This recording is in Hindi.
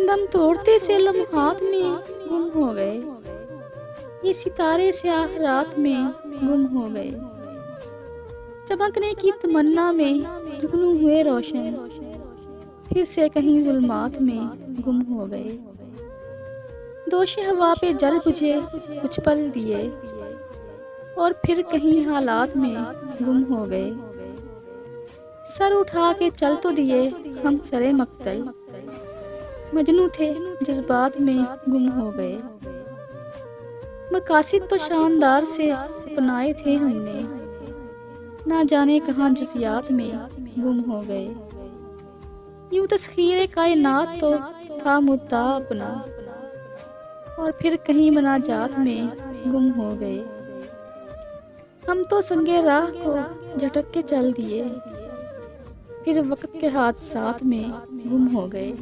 दम तोड़ते से लम्हात में गुम हो गए, ये सितारे स्याह रात में गुम हो गए। चमकने की तमन्ना में जुगनू हुए रोशन, फिर से कहीं जुल्मात में गुम हो गए। दोषे हवा पे जल बुझे कुछ पल दिए, और फिर कहीं हालात में गुम हो गए। सर उठा के चल तो दिए हम सरे मक्तल, मजनू थे जज्बात में गुम हो गए। मकासिद तो शानदार से अपनाए थे हमने, ना जाने कहाँ जुज़ियात में गुम हो गए। यूं तस्खीरे कायनात तो था मुद्दा अपना, और फिर कहीं मनाजात में गुम हो गए। हम तो संगे राह को झटक के चल दिए, फिर वक्त के हादसात में गुम हो गए।